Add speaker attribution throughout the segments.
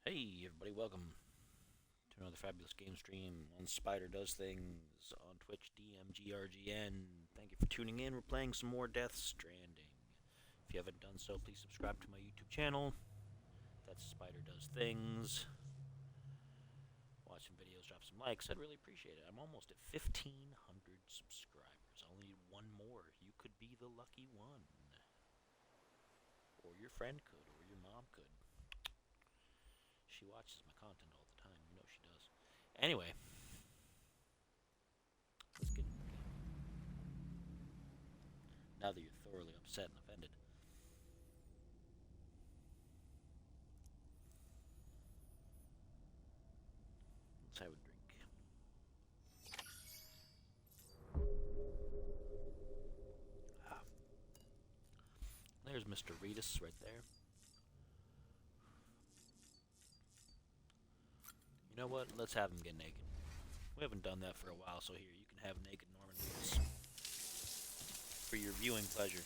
Speaker 1: Hey everybody, welcome to another fabulous game stream on Spider Does Things on Twitch DMGRGN. Thank you for tuning in. We're playing some more Death Stranding. If you haven't done so, please subscribe to my YouTube channel. That's Spider Does Things. Watch some videos, drop some likes. I'd really appreciate it. I'm almost at 1,500 subscribers. I only need one more. You could be the lucky one. Or your friend could, or your mom could. She watches my content all the time. You know she does. Anyway, let's get into the game. Now that you're thoroughly upset and offended. Let's have a drink. Ah. There's Mr. Reedus right there. You know what? Let's have him get naked. We haven't done that for a while, so here, you can have naked Norman Reedus. For your viewing pleasure.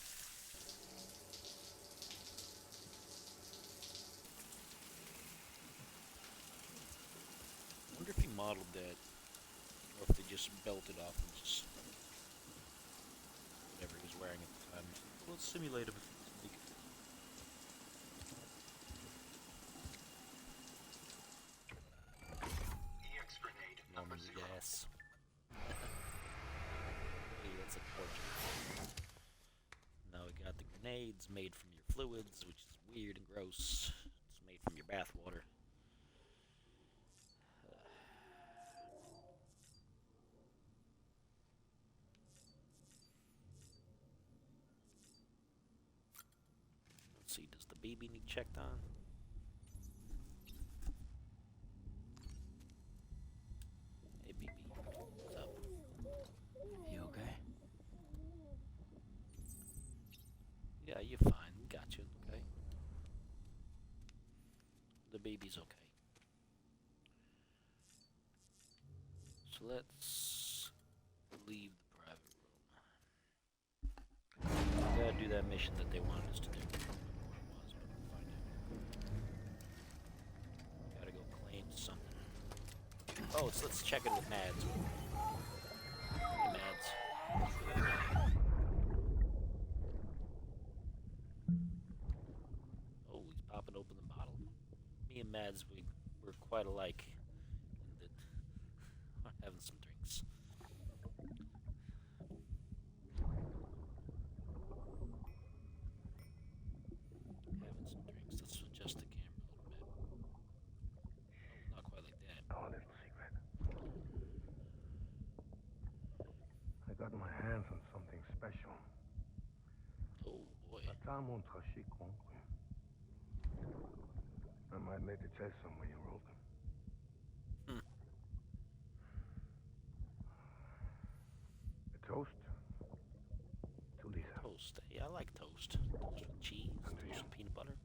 Speaker 1: I wonder if he modeled that, or if they just belted off and just whatever he was wearing at the time. Well, let's simulate him if he's naked.
Speaker 2: EX grenade number
Speaker 1: Norman
Speaker 2: 0.
Speaker 1: Reedus. Hey, that's a portrait. Now we got the grenades made from your fluids, which is weird and gross. It's made from your bath water. Let's see, does the BB need checked on? Hey BB, what's up? You okay? Yeah, you're fine. Got you, okay? The baby's okay. So let's leave the private room. We gotta do that mission that they wanted us to do. I don't remember what it was, but we'll find out. Gotta go claim something. Oh, let's check it with Mads. Hey, Mads. Oh, he's popping open the bottle. Me and Mads, we're quite alike in that we're having some drinks. Having some drinks. Let's adjust the camera a little bit. Oh, not quite like that.
Speaker 3: Our little secret. I got my hands on something special.
Speaker 1: Oh boy.
Speaker 3: Attends mon tracé concret. I might make it say somewhere you wrote them. A toast to Lisa.
Speaker 1: Toast. Yeah, I like toast. Toast with cheese.
Speaker 3: And to
Speaker 1: Toast
Speaker 3: you.
Speaker 1: with peanut butter.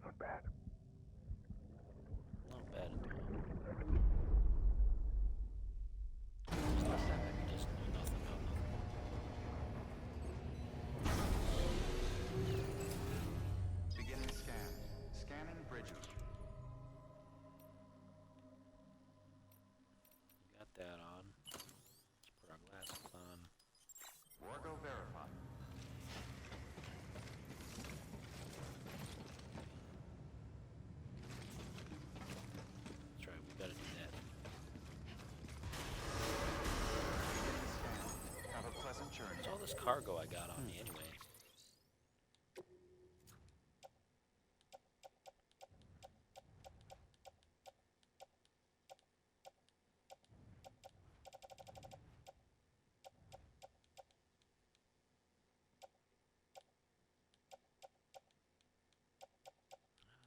Speaker 3: Not bad.
Speaker 1: Not bad at all. Just know nothing about nothing.
Speaker 2: Beginning scan. Scanning bridges.
Speaker 1: Got that on. Let's put our glasses on.
Speaker 2: Wargo verified.
Speaker 1: That's right, we gotta do that.
Speaker 2: Beginning scan. Have a pleasant journey.
Speaker 1: What's all this cargo I got on me anyway?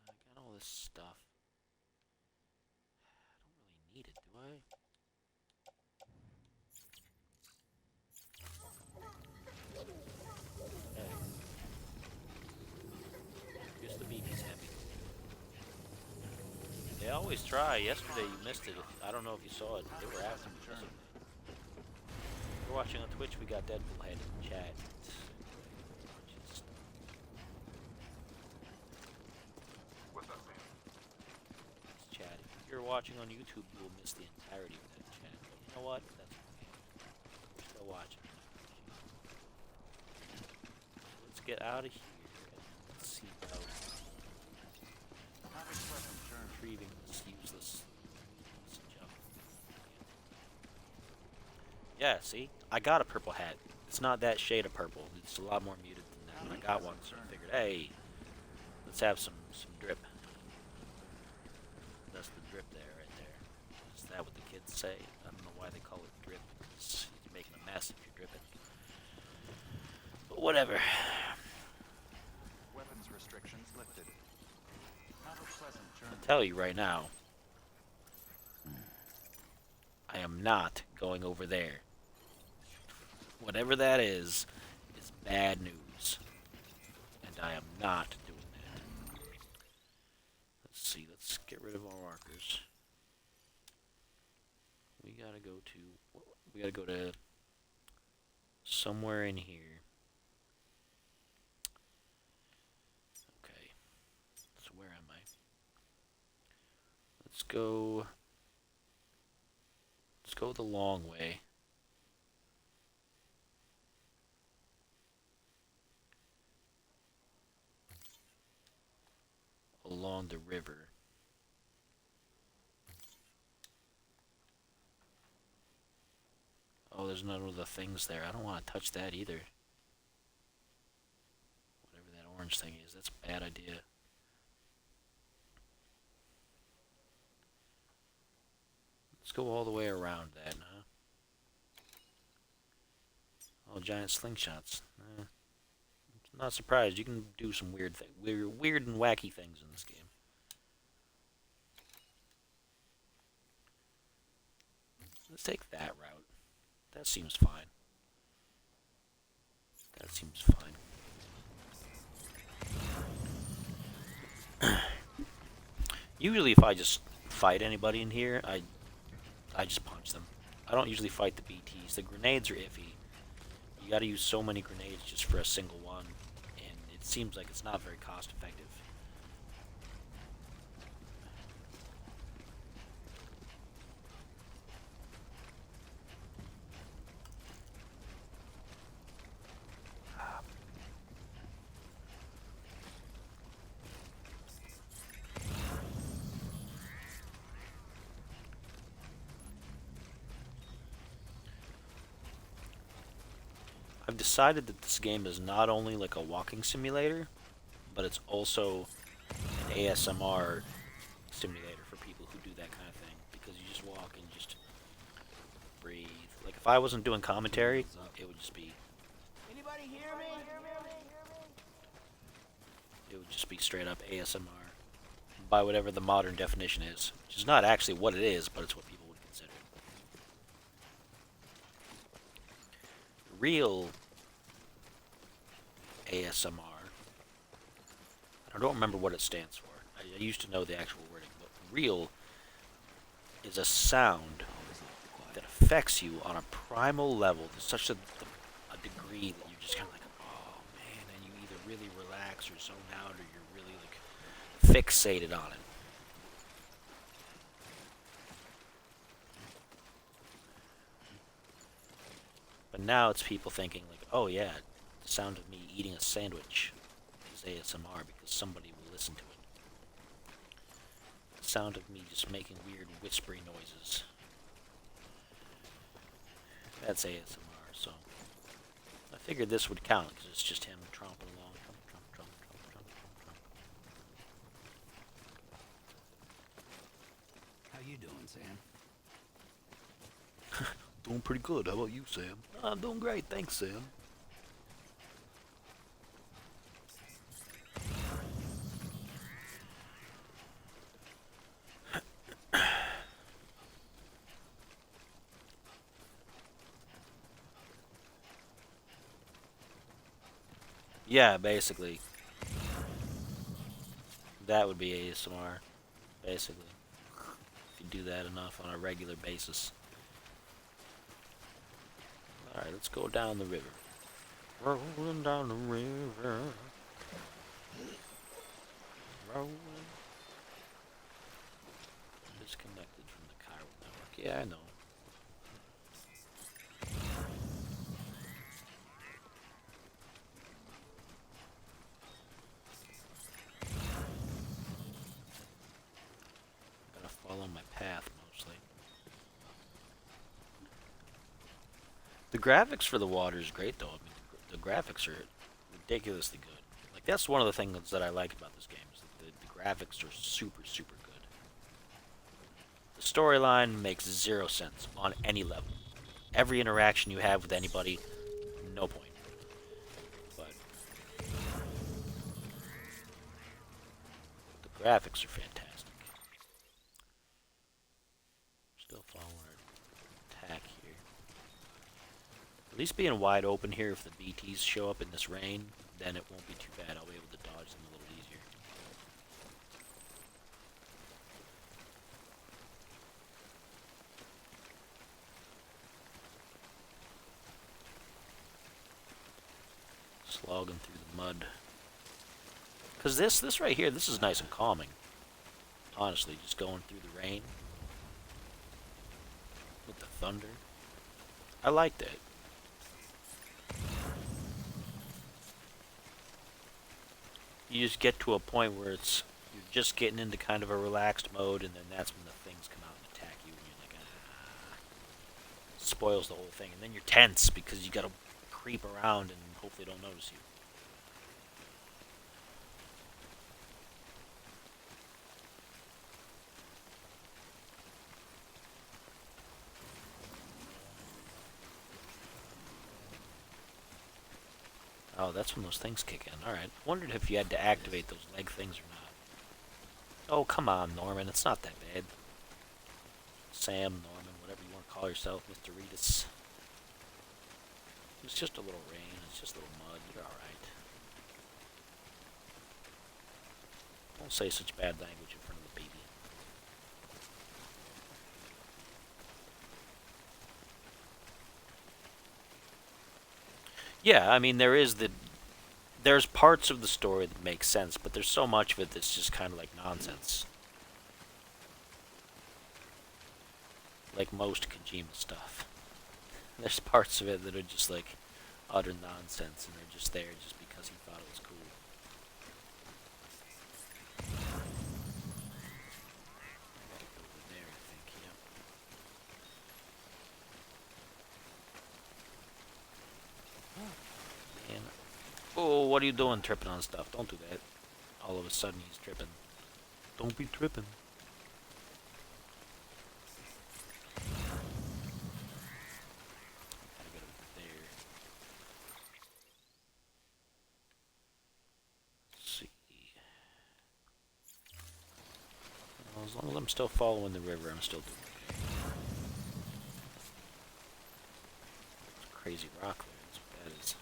Speaker 1: I got all this stuff. I don't really need it, do I? Hey. Guess the BB's happy. They always try. Yesterday you missed it. I don't know if you saw it. They were asking me. you're watching on Twitch, we got Deadpool Head in the chat. Just
Speaker 2: What's up, Sam?
Speaker 1: chat. If you're watching on YouTube, you will miss the entirety of that chat. But you know what? That's okay. You're still watching. Let's get out of here and let's see about
Speaker 2: Have a pleasant journey.
Speaker 1: retrieving this useless junk. Yeah, see? I got a purple hat. It's not that shade of purple. It's a lot more muted than that. But I got one, so I figured, hey, let's have some drip. That's the drip there, right there. Is that what the kids say? I don't know why they call it drip, because you're making a mess if you're dripping. But whatever.
Speaker 2: Weapons restrictions lifted. Have a pleasant journey.
Speaker 1: I'll tell you right now, I am not going over there. Whatever that is bad news. And I am not doing that. Let's see, let's get rid of our markers. We gotta go to somewhere in here. Okay. So where am I? Let's go the long way. Along the river. Oh, there's none of the things there. I don't want to touch that either. Whatever that orange thing is, that's a bad idea. Let's go all the way around that, huh? Oh, giant slingshots. Not surprised. You can do some weird and wacky things in this game. Let's take that route. That seems fine. That seems fine. Usually if I just fight anybody in here, I just punch them. I don't usually fight the BTs. The grenades are iffy. You gotta use so many grenades just for a single one, and it seems like it's not very cost effective. I've decided that this game is not only like a walking simulator, but it's also an ASMR simulator for people who do that kind of thing, because you just walk and just breathe. Like if I wasn't doing commentary, it would just be
Speaker 4: Anybody hear me?
Speaker 1: it would just be straight up ASMR by whatever the modern definition is, which is not actually what it is, but it's what people would consider. Real ASMR, I don't remember what it stands for. I used to know the actual wording, but real is a sound that affects you on a primal level to such a degree that you're just kind of like, oh man, and you either really relax or zone out, or you're really like fixated on it. But now it's people thinking like, oh yeah, the sound of me eating a sandwich is ASMR because somebody will listen to it. The sound of me just making weird whispery noises, that's ASMR, so I figured this would count because it's just him tromping along. Tromp, tromp, tromp, tromp, tromp, tromp, tromp.
Speaker 4: How you doing, Sam?
Speaker 1: Doing pretty good. How about you, Sam? I'm doing great, thanks, Sam. Yeah, basically. That would be ASMR, basically. If you do that enough on a regular basis. Alright, let's go down the river. Rolling down the river. Rolling. Disconnected from the chiral network. Yeah, I know. Gotta follow my path mostly. The graphics for the water is great though. I mean, the graphics are ridiculously good. Like that's one of the things that I like about this game is that the graphics are super, super good. The storyline makes zero sense on any level. Every interaction you have with anybody, no point. But the graphics are fantastic. Still following our attack here. At least being wide open here, if the BTs show up in this rain, then it won't be too bad. I'll be able to dodge them a little easier. Slogging through the mud. Because this right here, this is nice and calming. Honestly, just going through the rain. With the thunder. I like that. You just get to a point where you're just getting into kind of a relaxed mode, and then that's when the things come out and attack you, and you're like, ah. Spoils the whole thing. And then you're tense because you gotta creep around and hopefully they don't notice you. Oh, that's when those things kick in. Alright. Wondered if you had to activate those leg things or not. Oh, come on, Norman. It's not that bad. Sam, Norman, whatever you want to call yourself, Mr. Reedus. It's just a little rain. It's just a little mud. You're alright. Don't say such bad language in front of the baby. Yeah, I mean, there's parts of the story that make sense, but there's so much of it that's just kind of like nonsense. Like most Kojima stuff. There's parts of it that are just like utter nonsense, and they're just there just because he thought it was cool. Over there, I think, yep. And oh, what are you doing tripping on stuff? Don't do that. All of a sudden he's tripping. Don't be tripping. Gotta get over there. Let's see. Well, as long as I'm still following the river, I'm still doing okay. It's a crazy rock there. That's what that is.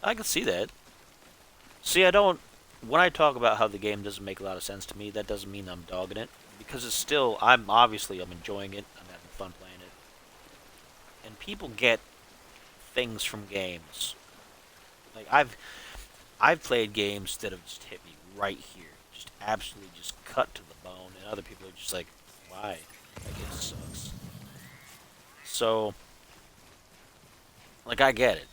Speaker 1: I can see that. See, when I talk about how the game doesn't make a lot of sense to me, that doesn't mean I'm dogging it. Because it's still, I'm enjoying it, I'm having fun playing it. And people get things from games. Like, I've played games that have just hit me right here. Just absolutely just cut to the bone. And other people are just like, why? That game sucks. So, like, I get it.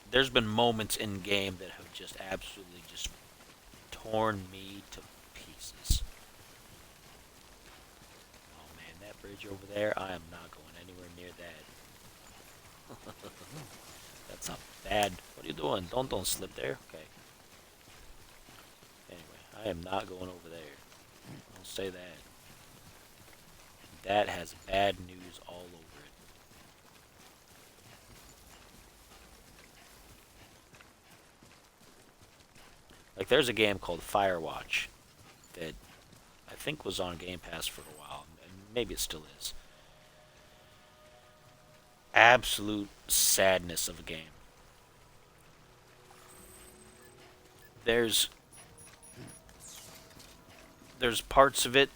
Speaker 1: There's been moments in game that have just absolutely just torn me to pieces. Oh man, that bridge over there, I am not going anywhere near that. That's not bad. What are you doing? Don't slip there. Okay. Anyway, I am not going over there. I'll say that. That has bad news all over it. Like, there's a game called Firewatch that I think was on Game Pass for a while, and maybe it still is. Absolute sadness of a game. There's parts of it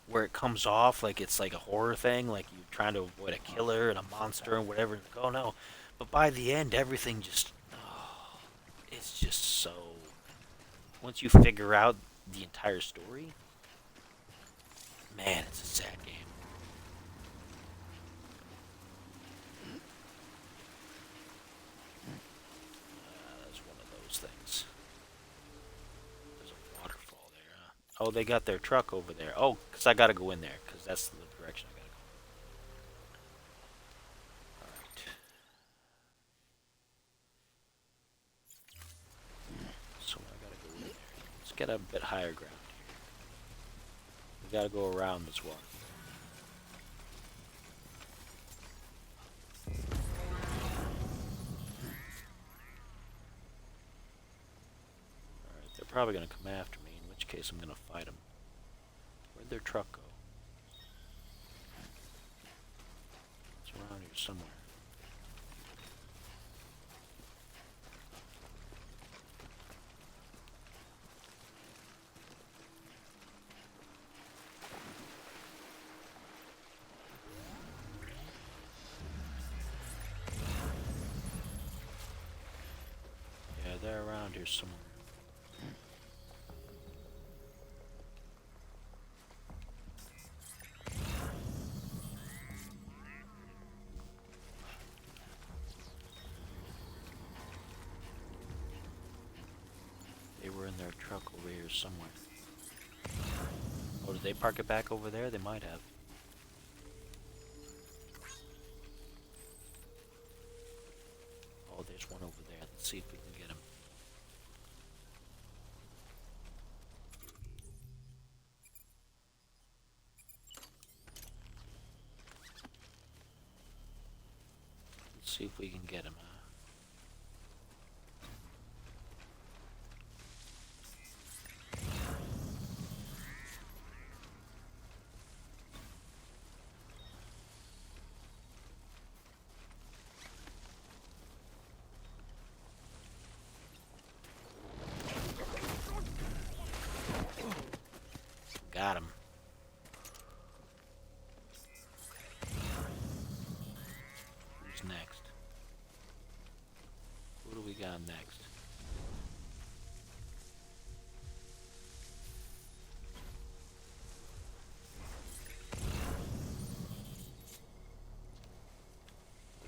Speaker 1: where it comes off like it's like a horror thing, like you're trying to avoid a killer and a monster and whatever. Like, oh no. But by the end, everything just, oh, it's just so, once you figure out the entire story, man, it's a sad game. That's one of those things. There's a waterfall there, huh? Oh, they got their truck over there. Oh, because I got to go in there, because that's the direction I got to go. Alright. So I got to go in there. Let's get a bit higher ground here. We got to go around this one. Alright, they're probably going to come after me, in which case I'm going to fight them. Where'd their truck go? It's around here somewhere. Yeah, they're around here somewhere. They were in their truck over here somewhere. Oh, did they park it back over there? They might have. Oh, there's one over there. Let's see if we can get him. Let's see if we can get him, huh? Got him. Who's next? Who do we got next?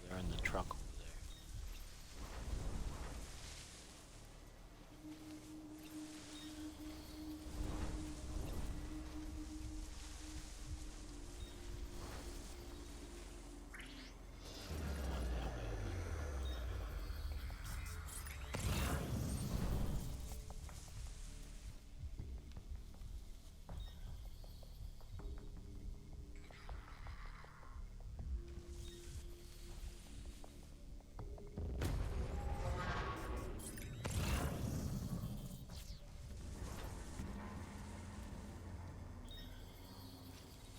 Speaker 1: They're in the truck over there.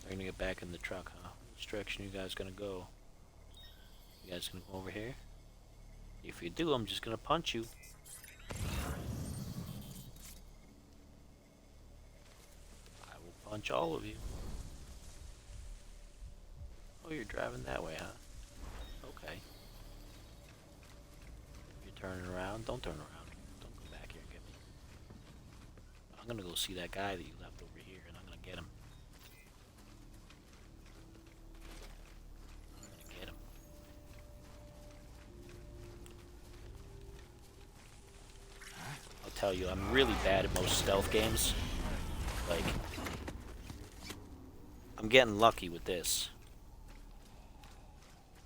Speaker 1: They're gonna get back in the truck, huh? Which direction you guys gonna go? You guys gonna go over here? If you do, I'm just gonna punch you. I will punch all of you. Oh, you're driving that way, huh? Okay. You're turning around? Don't turn around. Don't come back here and get me. I'm gonna go see that guy that you left over here, and I'm gonna get him. I'm gonna get him. I'll tell you, I'm really bad at most stealth games. Like, I'm getting lucky with this.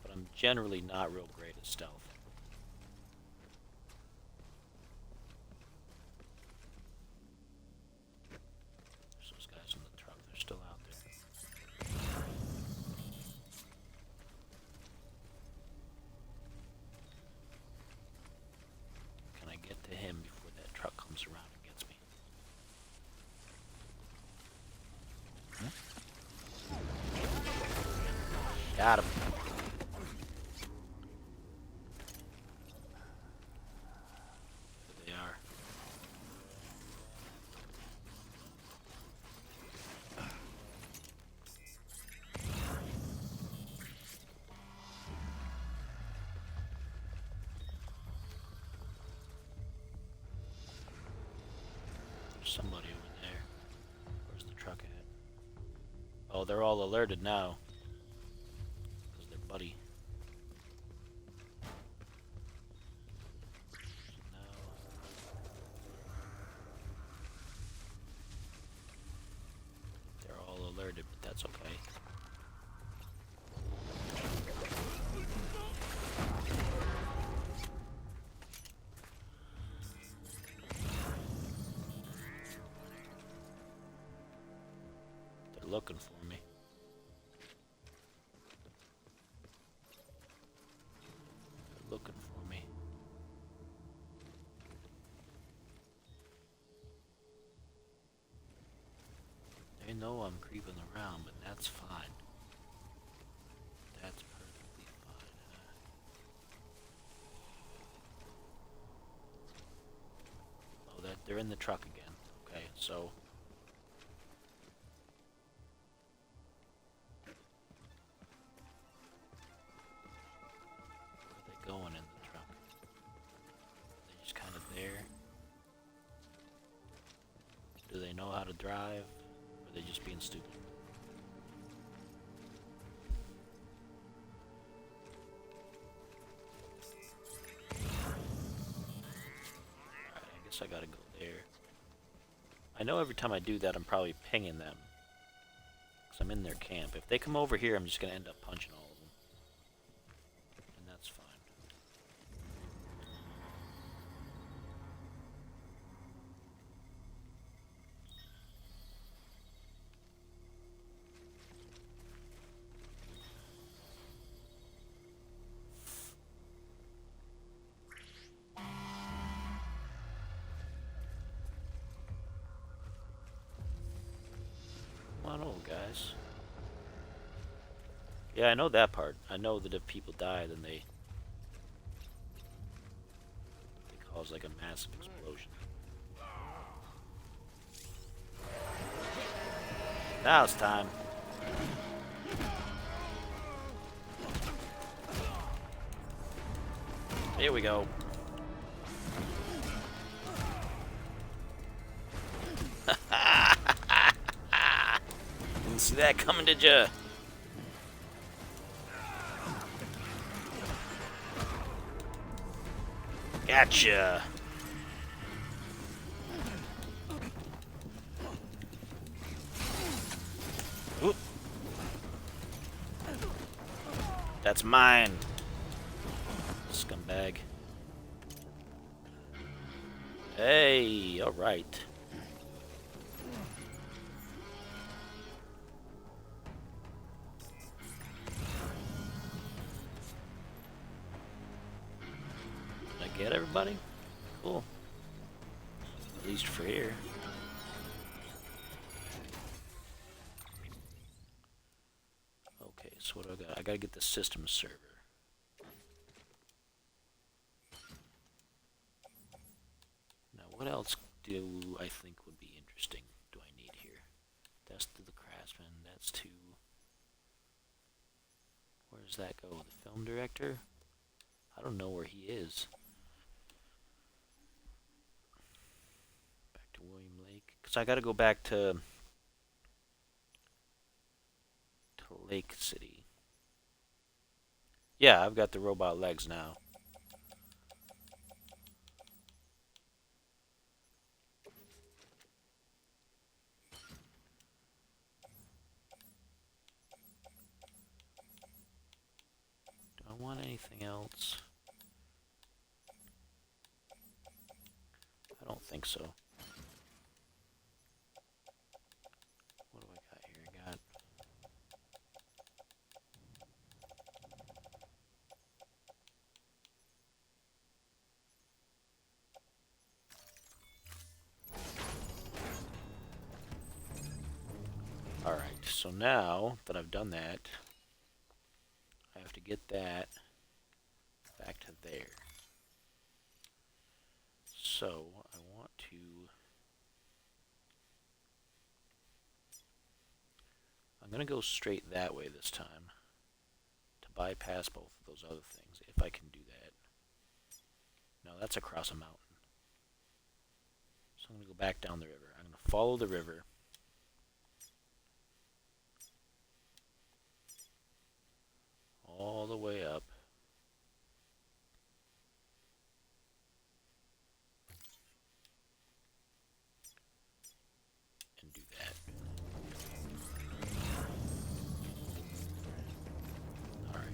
Speaker 1: But I'm generally not real great at stealth. There's those guys in the truck, they're still out there. Can I get to him before that truck comes around and gets me? Got him. There they are. There's somebody over there. Where's the truck at? Oh, they're all alerted now. Because they're buddy. No. They're all alerted, but that's okay. They're looking for me. They're looking for me. They know I'm creeping around, but that's fine. That's perfectly fine. Oh, they're in the truck again. Okay, so where are they going in the truck? Are they just kind of there? Do they know how to drive? Or are they just being stupid? Alright, I guess I gotta go there. I know every time I do that I'm probably pinging them. Because I'm in their camp. If they come over here I'm just gonna end up punching all of them. And that's fine. Come on over, guys. Yeah, I know that part. I know that if people die, then they cause like a massive explosion. Now it's time. Here we go. Didn't see that coming, did ya? Gotcha. Oop. That's mine. Scumbag. Hey, alright. Did I get everybody? Cool. At least for here. Okay, so what do I got? I gotta get the system server. Now, what else do I think would be interesting? Do I need here? That's to the Craftsman. That's to... Where does that go? The film director? I don't know where he is. Back to William Lake. Because I gotta go back to Lake City. Yeah, I've got the robot legs now. Do I want anything else? I don't think so. What do I got here? I got... Alright, so now that I've done that, get that back to there. So I want to... I'm going to go straight that way this time to bypass both of those other things, if I can do that. No, that's across a mountain. So I'm going to go back down the river. I'm going to follow the river. All the way up. And do that. Alright.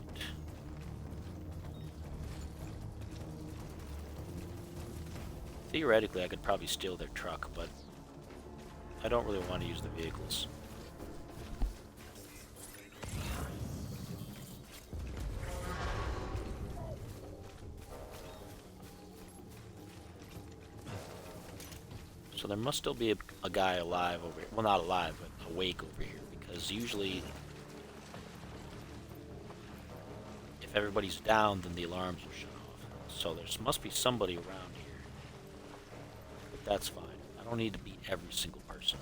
Speaker 1: Theoretically, I could probably steal their truck, but I don't really want to use the vehicles. So there must still be a guy alive over here. Well, not alive, but awake over here. Because usually, if everybody's down, then the alarms will shut off. So there must be somebody around here. But that's fine. I don't need to be every single person.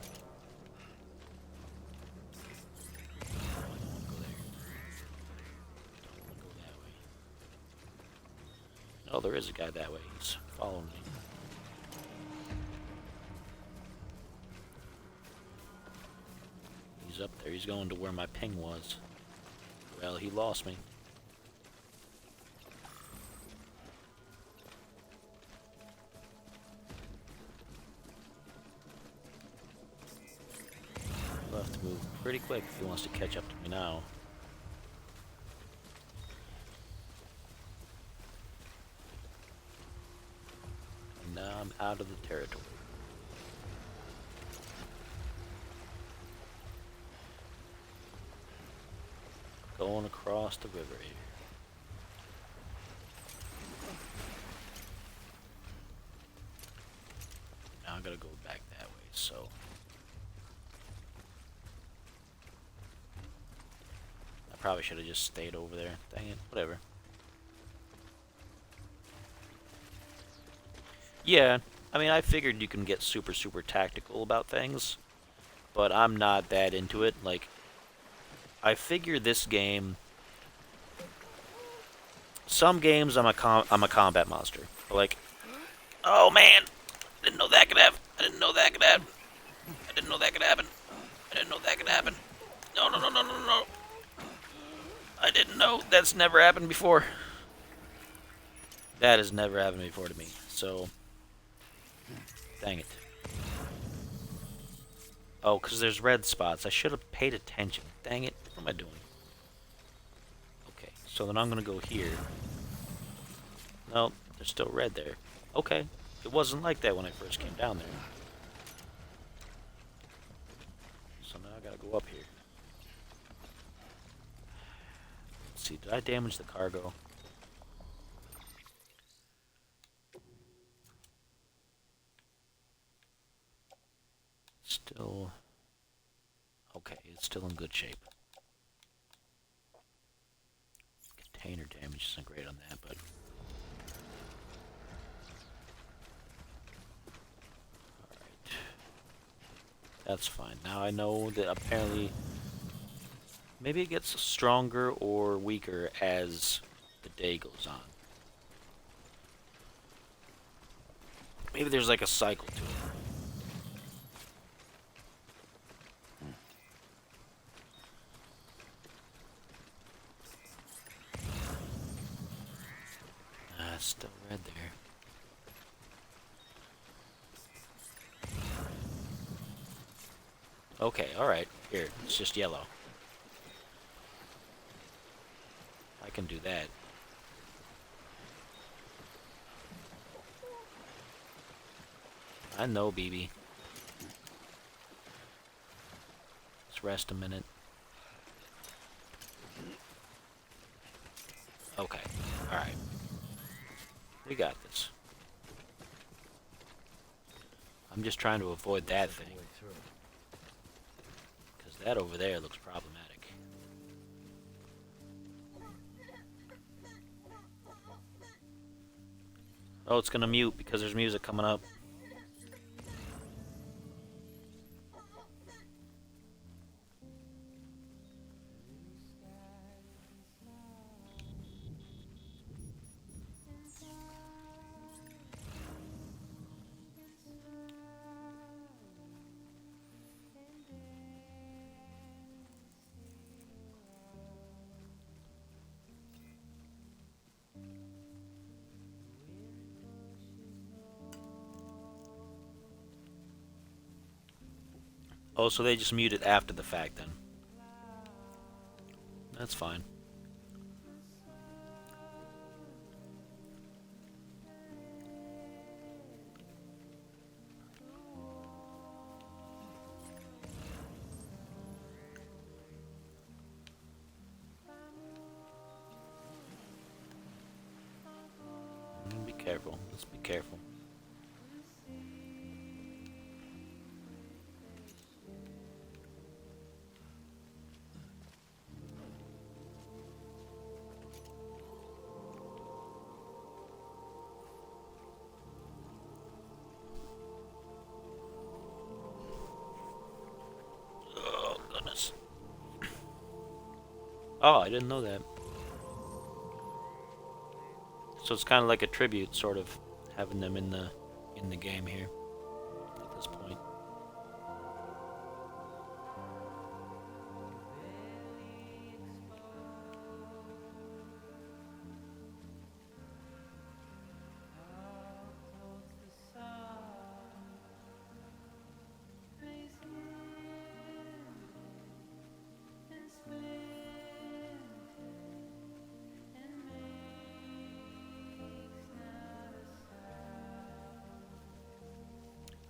Speaker 1: I don't want to go there. Don't want to go that way. Oh, there is a guy that way. He's following me. He's up there. He's going to where my ping was. Well, he lost me. He'll have to move pretty quick if he wants to catch up to me now. And now I'm out of the territory. Going across the river here. Now I gotta go back that way, so. I probably should have just stayed over there. Dang it, whatever. Yeah, I mean, I figured you can get super tactical about things, but I'm not that into it. Like, I figure this game. Some games I'm a combat monster. Like, oh man, I didn't know that could happen. I didn't know that could happen. I didn't know that could happen. I didn't know that could happen. No. I didn't know. That's never happened before. That has never happened before to me. So, dang it. Oh, because there's red spots. I should have paid attention. Dang it. What am I doing? Okay, so then I'm going to go here. No, there's still red there. Okay. It wasn't like that when I first came down there. So now I got to go up here. Let's see, did I damage the cargo? Still... Okay, it's still in good shape. Container damage isn't great on that, but... Alright. That's fine. Now I know that apparently... Maybe it gets stronger or weaker as the day goes on. Maybe there's like a cycle to it. Still red there. Okay, alright. Here, it's just yellow. I can do that. I know, BB. Let's rest a minute. Okay, alright. We got this. I'm just trying to avoid that thing. Because that over there looks problematic. Oh, it's gonna mute because there's music coming up. Oh, so they just muted after the fact then. That's fine. Be careful. Let's be careful. Oh, goodness. Oh, I didn't know that. So it's kind of like a tribute, sort of, having them in the game here at this point.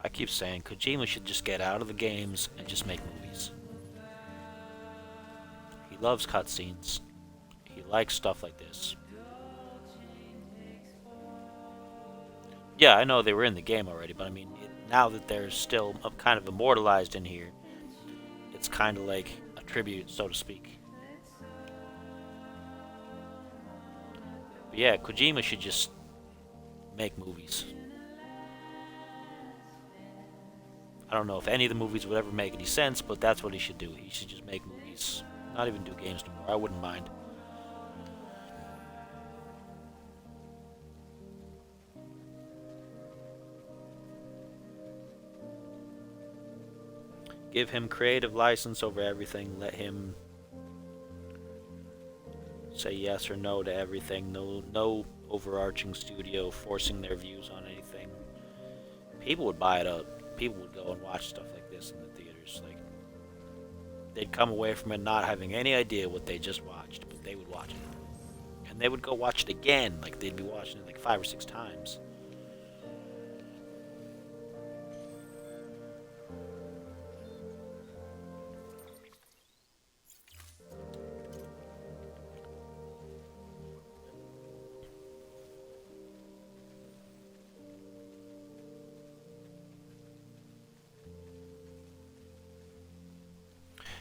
Speaker 1: I keep saying Kojima should just get out of the games and just make movies. He loves cutscenes. He likes stuff like this. Yeah, I know they were in the game already, but I mean, now that they're still kind of immortalized in here, it's kind of like a tribute, so to speak. But yeah, Kojima should just make movies. I don't know if any of the movies would ever make any sense, but that's what he should do. He should just make movies. Not even do games no more. I wouldn't mind. Give him creative license over everything. Let him say yes or no to everything. No overarching studio forcing their views on anything. People would buy it up. People would go and watch stuff like this in the theaters. Like, they'd come away from it not having any idea what they just watched, but they would watch it. And they would go watch it again. Like, they'd be watching it like 5 or 6 times.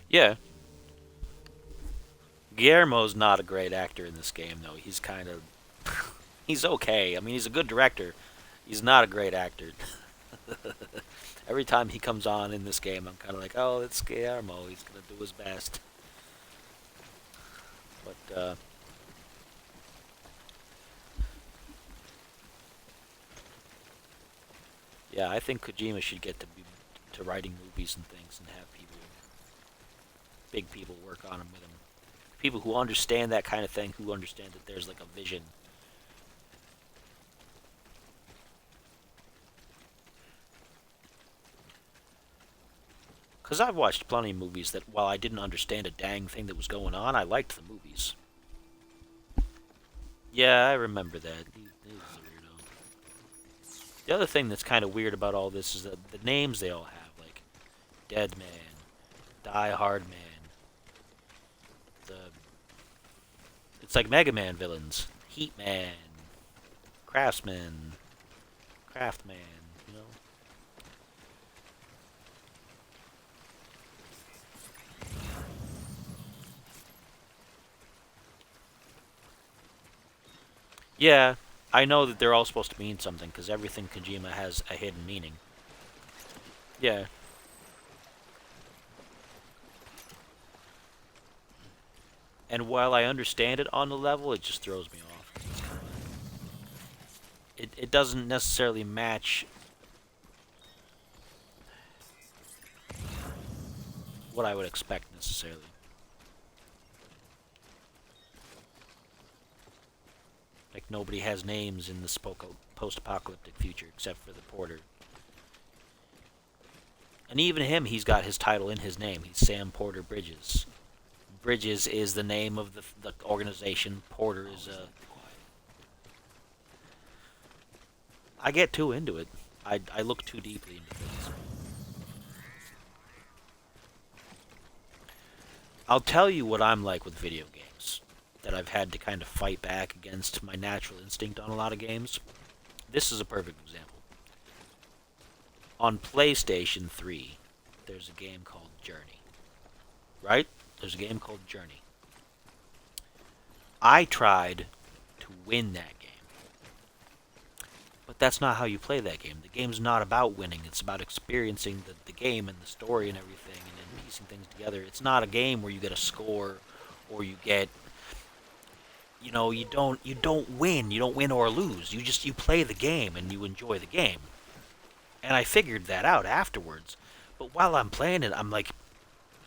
Speaker 1: Yeah. Guillermo's not a great actor in this game, though. He's kind of... he's okay. I mean, he's a good director. He's not a great actor. Every time he comes on in this game, I'm kind of like, oh, it's Guillermo. He's going to do his best. But, yeah, I think Kojima should get to writing movies and things and have big people work on them with him. People who understand that kind of thing, who understand that there's like a vision. Because I've watched plenty of movies that, while I didn't understand a dang thing that was going on, I liked the movies. Yeah, I remember that. He's a weirdo. The other thing that's kind of weird about all this is that the names they all have, like Dead Man, Die Hard Man. It's like Mega Man villains. Heat Man, Craftsman, Craftman, you know? Yeah, I know that they're all supposed to mean something because everything Kojima has a hidden meaning. Yeah. And while I understand it on the level, it just throws me off. It doesn't necessarily match what I would expect necessarily. Like, nobody has names in this post-apocalyptic future except for the porter. And even him, he's got his title in his name. He's Sam Porter Bridges. Bridges is the name of the organization. Porter is a... I get too into it. I look too deeply into things. I'll tell you what I'm like with video games. That I've had to kind of fight back against my natural instinct on a lot of games. This is a perfect example. On PlayStation 3, there's a game called Journey. Right? There's a game called Journey. I tried to win that game. But that's not how you play that game. The game's not about winning. It's about experiencing the game and the story and everything and then piecing things together. It's not a game where you get a score or you get... You know, you don't win. You don't win or lose. You play the game and you enjoy the game. And I figured that out afterwards. But while I'm playing it, I'm like,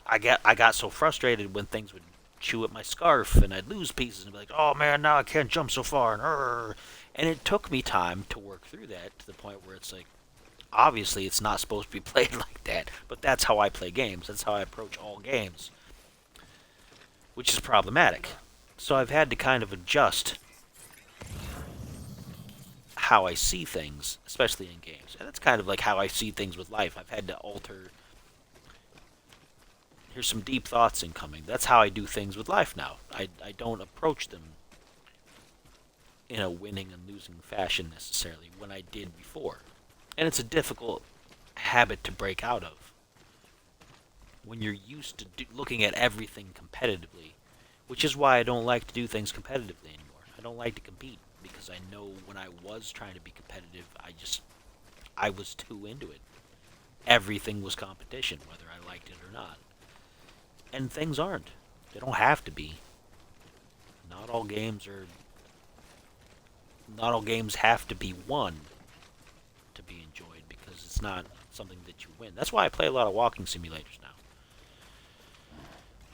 Speaker 1: I got so frustrated when things would chew at my scarf and I'd lose pieces and be like, oh man, now I can't jump so far. And it took me time to work through that to the point where it's like, obviously it's not supposed to be played like that. But that's how I play games. That's how I approach all games. Which is problematic. So I've had to kind of adjust how I see things, especially in games. And that's kind of like how I see things with life. I've had to alter... Here's some deep thoughts incoming. That's how I do things with life now. I don't approach them in a winning and losing fashion necessarily when I did before. And it's a difficult habit to break out of. When you're used to looking at everything competitively. Which is why I don't like to do things competitively anymore. I don't like to compete because I know when I was trying to be competitive, I was too into it. Everything was competition, whether I liked it or not. And things aren't. They don't have to be. Not all games have to be won to be enjoyed because it's not something that you win. That's why I play a lot of walking simulators now.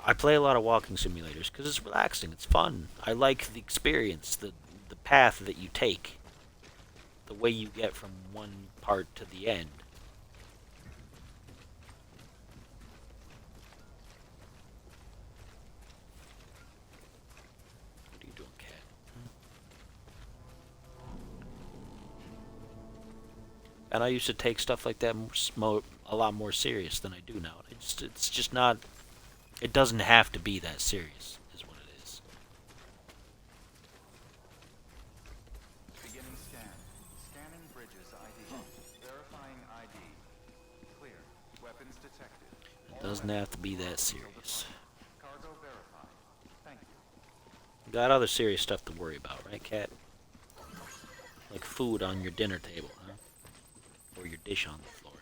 Speaker 1: I play a lot of walking simulators because it's relaxing, it's fun. I like the experience, the path that you take, the way you get from one part to the end. What are you doing, cat? And I used to take stuff like that a lot more serious than I do now. It's just not... It doesn't have to be that serious, is what it is.
Speaker 2: Beginning scan. Scanning Bridges ID. Verifying ID. Clear. Weapons detected.
Speaker 1: It doesn't have to be that serious.
Speaker 2: Cargo verified. Thank you.
Speaker 1: You got other serious stuff to worry about, right, Cat? Like food on your dinner table, huh? Or your dish on the floor.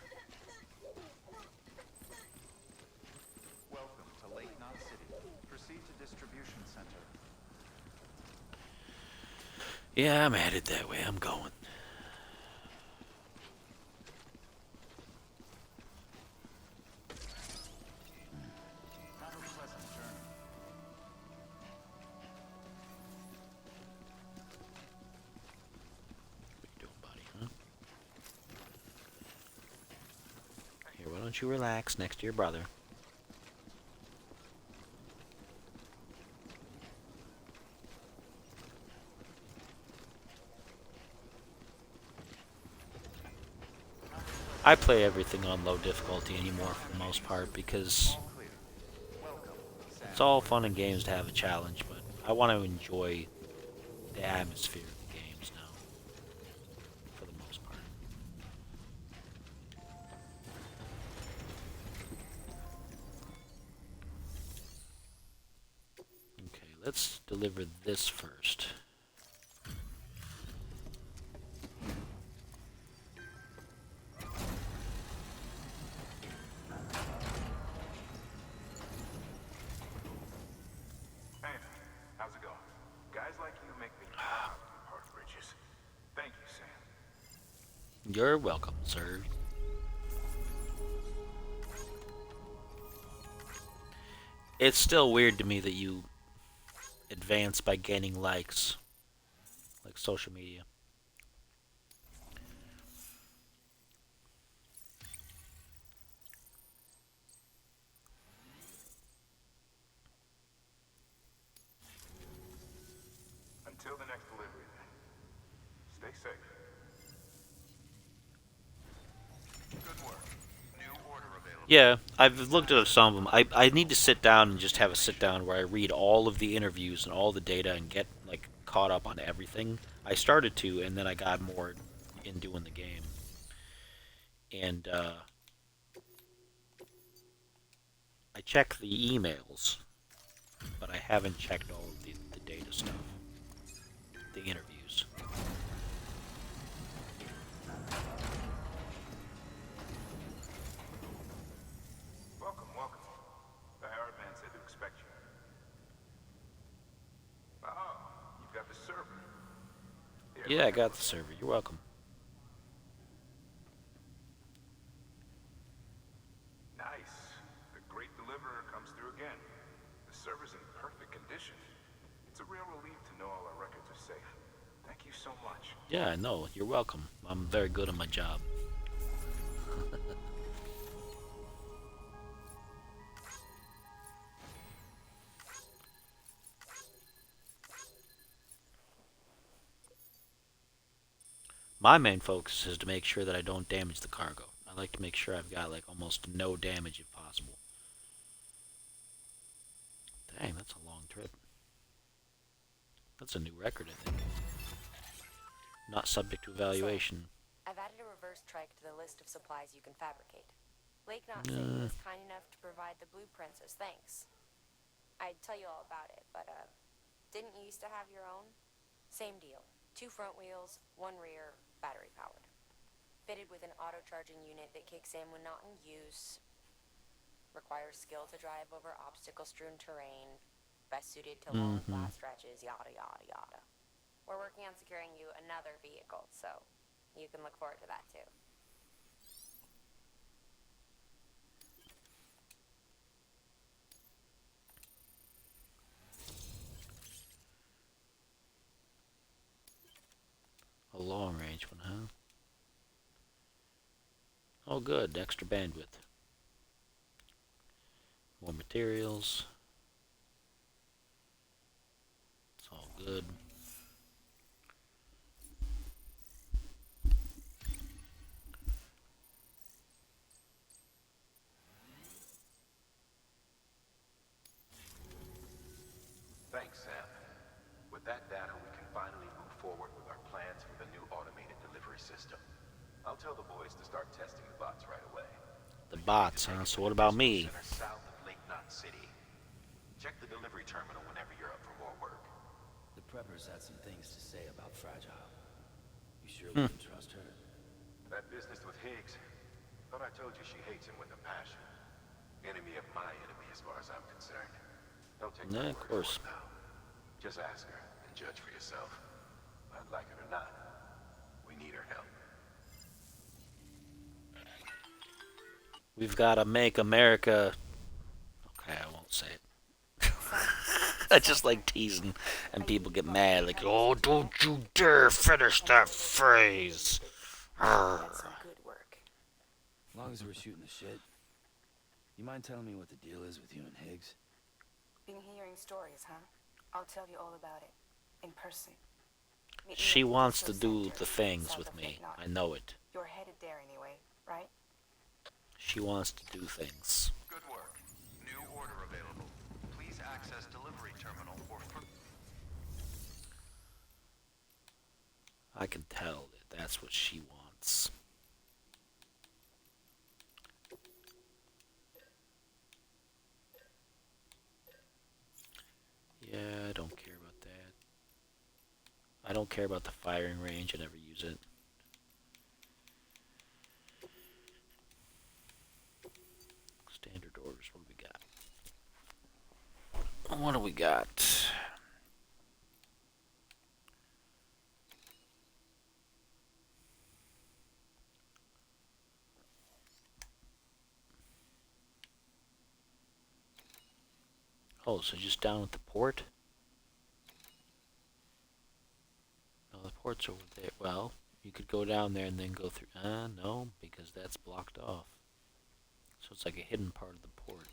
Speaker 2: Welcome to Lake Knot City. Proceed to distribution center.
Speaker 1: Yeah, I'm headed that way. I'm going.
Speaker 2: Have a pleasant journey.
Speaker 1: What you doing, buddy, huh? Here, why don't you relax next to your brother? I play everything on low difficulty anymore for the most part because
Speaker 2: All clear. Welcome.
Speaker 1: it's all fun and games to have a challenge, but I want to enjoy the atmosphere of the games now, for the most part. Okay, let's deliver this first. You're welcome, sir. It's still weird to me that you advance by gaining likes, like social media.
Speaker 3: Until the next delivery, then. Stay safe.
Speaker 2: Good work. New order available.
Speaker 1: Yeah, I've looked at some of them. I need to sit down and just have a sit down where I read all of the interviews and all the data and get like caught up on everything. I started to, and then I got more in doing the game. And I check the emails, but I haven't checked all of the data stuff, the interviews.
Speaker 3: Welcome, welcome. The Herald man said to expect you. Oh, you've got the server. Here,
Speaker 1: Yeah, I got the server. You're welcome.
Speaker 3: Nice. The great deliverer comes through again. The server's in perfect condition. It's a real relief to know all our records are safe. Thank you so much.
Speaker 1: Yeah, I know. You're welcome. I'm very good at my job. My main focus is to make sure that I don't damage the cargo. I like to make sure I've got like almost no damage if possible. Dang, that's a long trip. That's a new record, I think. Not subject to evaluation.
Speaker 5: I've added a reverse trike to the list of supplies you can fabricate. Lake Knot City was kind enough to provide the blueprints as thanks. I'd tell you all about it, but didn't you used to have your own? Same deal. 2 front wheels, 1 rear, battery powered. Fitted with an auto-charging unit that kicks in when not in use. Requires skill to drive over obstacle-strewn terrain. Best suited to long flat stretches, yada yada yada. We're working on securing you another vehicle, so you can look forward to that too.
Speaker 1: A long range one, huh? Oh good, extra bandwidth. More materials. It's all good.
Speaker 3: Thanks, Sam. With that data, we can finally move forward with our plans for the new automated delivery system. I'll tell the boys to start testing the bots right away.
Speaker 1: The bots, huh? So what about me?
Speaker 3: Center south of Lake Knot City. Check the delivery terminal whenever you're up for more work.
Speaker 4: The preppers had some things to say about Fragile. You sure we can trust her?
Speaker 3: That business with Higgs. Thought I told you she hates him with a passion. Enemy of my enemy as far as I'm concerned. Don't take my
Speaker 1: Yeah,
Speaker 3: word
Speaker 1: of course.
Speaker 3: for it now. Just ask her and judge for yourself. I'd like it or not. We need her help.
Speaker 1: We've got to make America. Okay, I won't say it. I just like teasing, and people get mad, like, "Oh, don't you dare finish that phrase." Arr.
Speaker 5: That's some good work.
Speaker 4: As long as we're shooting the shit. You mind telling me what the deal is with you and Higgs?
Speaker 6: Been hearing stories, huh? I'll tell you all about it. In person. Meet me
Speaker 1: She
Speaker 6: at the
Speaker 1: wants to
Speaker 6: Digital
Speaker 1: do
Speaker 6: Center,
Speaker 1: the things
Speaker 6: south
Speaker 1: with
Speaker 6: of
Speaker 1: me.
Speaker 6: Lake Knot.
Speaker 1: I know it.
Speaker 6: You're headed there anyway, right?
Speaker 1: She wants to do things.
Speaker 2: Good work. New order available. Please access delivery terminal or
Speaker 1: I can tell that that's what she wants. Yeah, I don't care about that. I don't care about the firing range. I never use it. Standard orders. What do we got? What do we got? Oh, so just down at the port? No, the port's over there. Well, you could go down there and then go through. No, because that's blocked off. So it's like a hidden part of the port.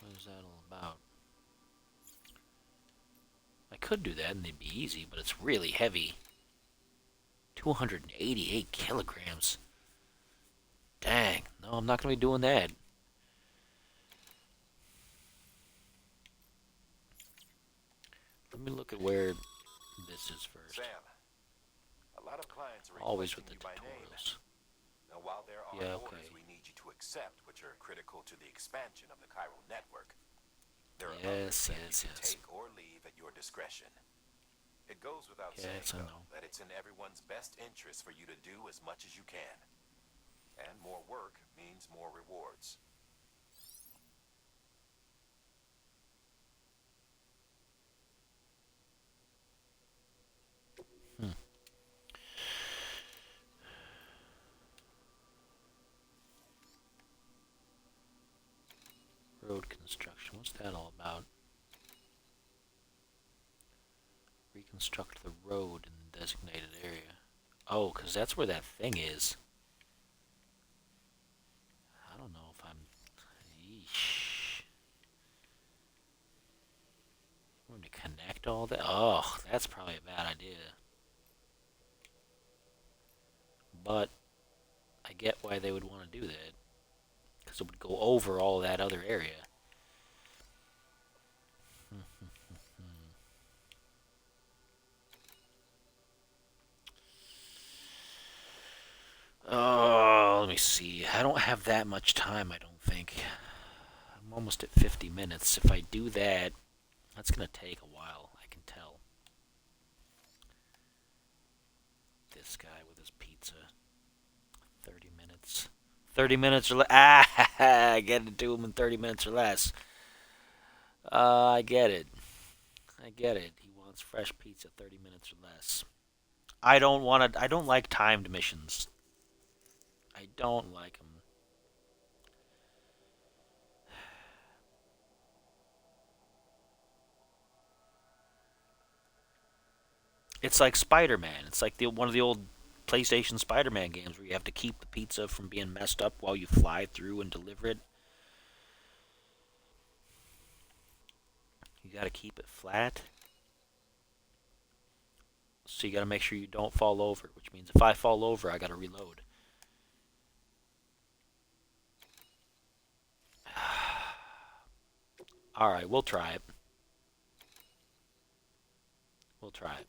Speaker 1: What is that all about? I could do that and it'd be easy, but it's really heavy. 288 kilograms. Dang. No, I'm not going to be doing that. Let me look at where this is first.
Speaker 3: Sam, a lot of clients are
Speaker 1: Always with the
Speaker 3: requesting you by name.
Speaker 1: tutorials.
Speaker 3: Now, while there are
Speaker 1: Yeah,
Speaker 3: orders
Speaker 1: okay.
Speaker 3: we need you to accept, which are critical to the expansion of the chiral network, there are
Speaker 1: Yes,
Speaker 3: others that you
Speaker 1: yes,
Speaker 3: can
Speaker 1: yes.
Speaker 3: take or leave at your discretion. It goes without
Speaker 1: Yes, I
Speaker 3: saying,
Speaker 1: know.
Speaker 3: though, that it's in everyone's best interest for you to do as much as you can. And more work means more rewards.
Speaker 1: Road construction. What's that all about? Reconstruct the road in the designated area. Oh, because that's where that thing is. I don't know if I'm... Yeesh. I'm going to connect all that? Oh, that's probably a bad idea. But I get why they would want to do that. Because it would go over all that other area. Oh, let me see. I don't have that much time, I don't think. I'm almost at 50 minutes. If I do that, that's going to take a while, I can tell. This guy with his pizza. 30 minutes. 30 minutes or less. I get it to him in 30 minutes or less. I get it. I get it. He wants fresh pizza 30 minutes or less. I don't like timed missions. I don't like them. It's like Spider-Man. It's like one of the old PlayStation Spider-Man games where you have to keep the pizza from being messed up while you fly through and deliver it. You gotta keep it flat. So you gotta make sure you don't fall over, which means if I fall over, I gotta reload. Alright, we'll try it. We'll try it.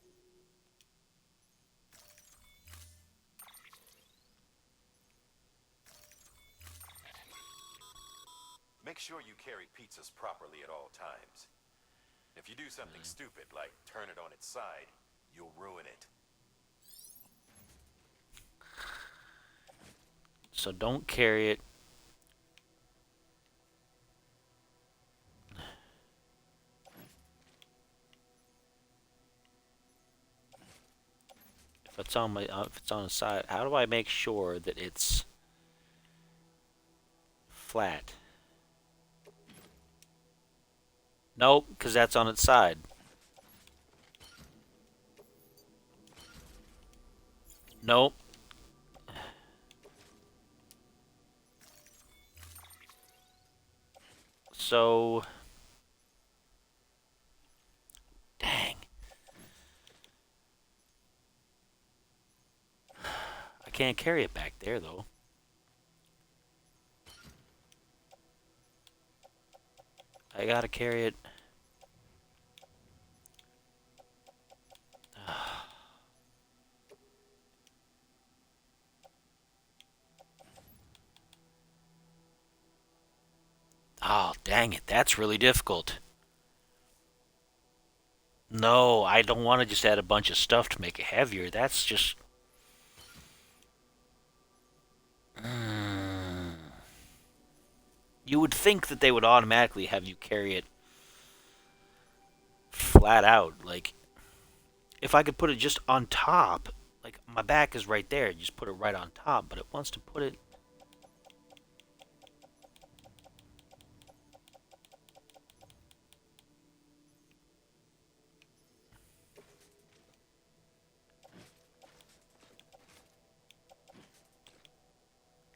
Speaker 3: Make sure you carry pizzas properly at all times. If you do something stupid, like turn it on its side, you'll ruin it.
Speaker 1: So don't carry it. If it's on the side, how do I make sure that it's flat? Nope, because that's on its side. Nope. So... Dang. I can't carry it back there, though. I gotta carry it... Oh, dang it. That's really difficult. No, I don't want to just add a bunch of stuff to make it heavier. That's just... You would think that they would automatically have you carry it flat out. Like, if I could put it just on top, like, my back is right there. Just put it right on top, but it wants to put it...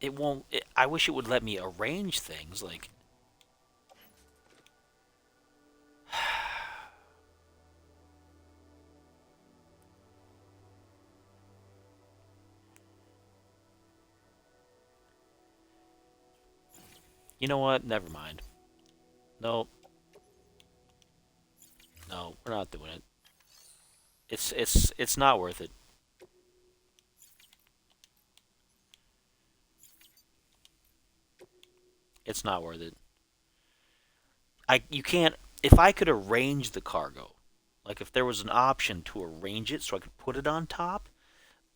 Speaker 1: it won't. I wish it would let me arrange things. Like, you know what? Never mind. No, no, we're not doing it. It's not worth it. It's not worth it. You can't. If I could arrange the cargo, like if there was an option to arrange it so I could put it on top,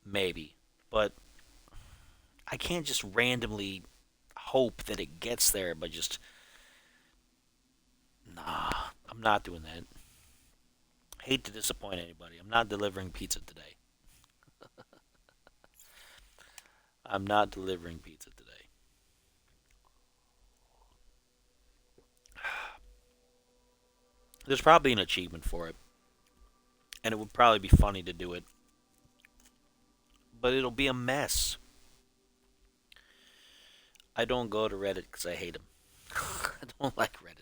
Speaker 1: maybe. But I can't just randomly hope that it gets there by just. Nah, I'm not doing that. Hate to disappoint anybody. I'm not delivering pizza today. I'm not delivering pizza today. There's probably an achievement for it. And it would probably be funny to do it. But it'll be a mess. I don't go to Reddit because I hate them. I don't like Reddit.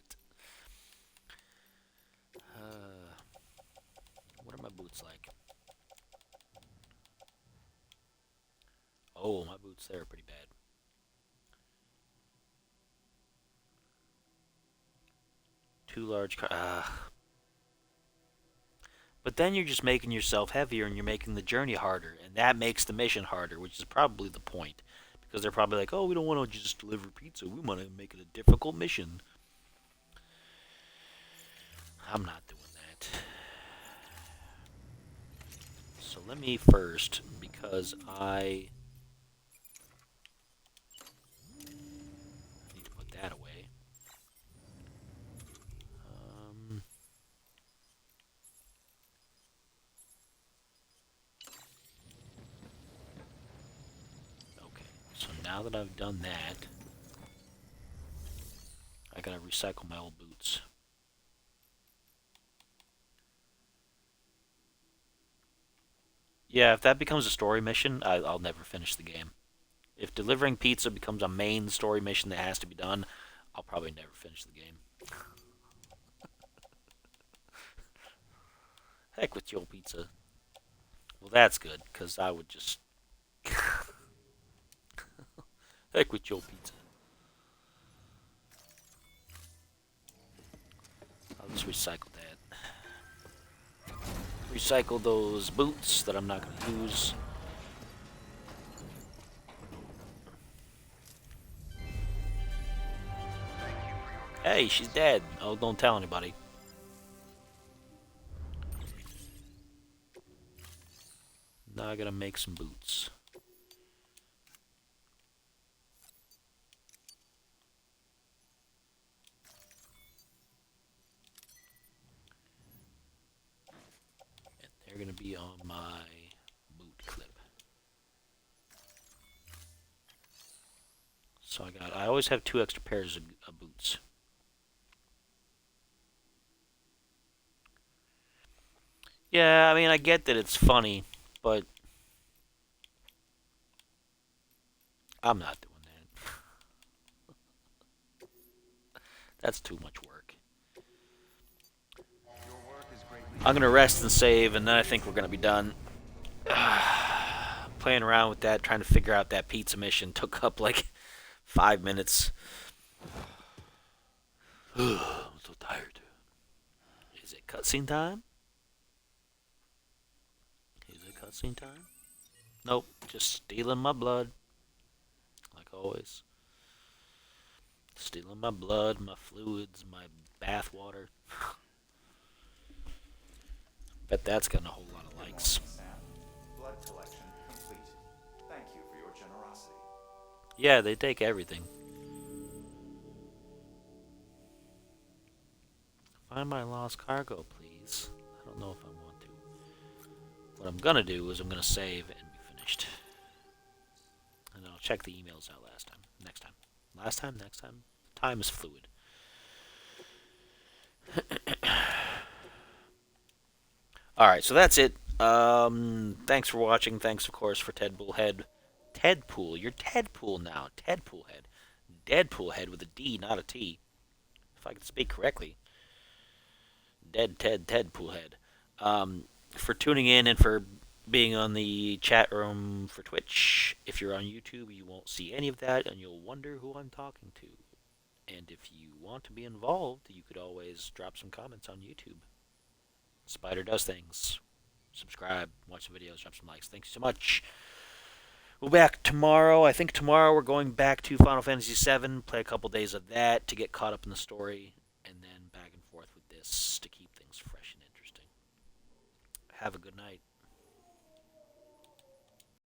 Speaker 1: What are my boots like? Oh, my boots there are pretty bad. Too large car. But then you're just making yourself heavier and you're making the journey harder. And that makes the mission harder, which is probably the point. Because they're probably like, oh, we don't want to just deliver pizza. We want to make it a difficult mission. I'm not doing that. So let me first, because I need to put that away. Okay, so now that I've done that, I gotta recycle my old boots. Yeah, if that becomes a story mission, I'll never finish the game. If delivering pizza becomes a main story mission that has to be done, I'll probably never finish the game. Heck with your pizza. Well, that's good, because I would just... Heck with your pizza. I'll just recycle that. Recycle those boots that I'm not going to use. Hey, she's dead. Oh, don't tell anybody. Now I gotta make some boots. And they're gonna be on my boot clip. So I always have 2 extra pairs of boots. Yeah, I mean, I get that it's funny, but I'm not doing that. That's too much work.
Speaker 2: Your work is greatly
Speaker 1: I'm gonna rest and save, and then I think we're gonna be done. Playing around with that, trying to figure out that pizza mission took up like 5 minutes. I'm so tired. Is it cutscene time? Is it cutscene time? Nope, just stealing my blood. Like always. Stealing my blood, my fluids, my bath water. Bet that's gotten a whole lot of likes.
Speaker 2: Sam. Blood collection complete. Thank you for your generosity.
Speaker 1: Yeah, they take everything. Find my lost cargo, please. I don't know if I want to. What I'm gonna do is I'm gonna save and be finished. And I'll check the emails out last time. Next time. Last time? Next time? Time is fluid. Alright, so that's it. Thanks for watching. Thanks, of course, for Ted Bullhead. Tedpool. You're Tedpool now. Tedpool head. Deadpool head with a D, not a T. If I could speak correctly. Tedpool head. For tuning in and for being on the chat room for Twitch. If you're on YouTube, you won't see any of that, and you'll wonder who I'm talking to. And if you want to be involved, you could always drop some comments on YouTube. Spider Does Things. Subscribe, watch the videos, drop some likes. Thanks so much. We'll be back tomorrow. I think tomorrow we're going back to Final Fantasy VII, play a couple days of that to get caught up in the story, and then back and forth with this to keep things fresh and interesting. Have a good night.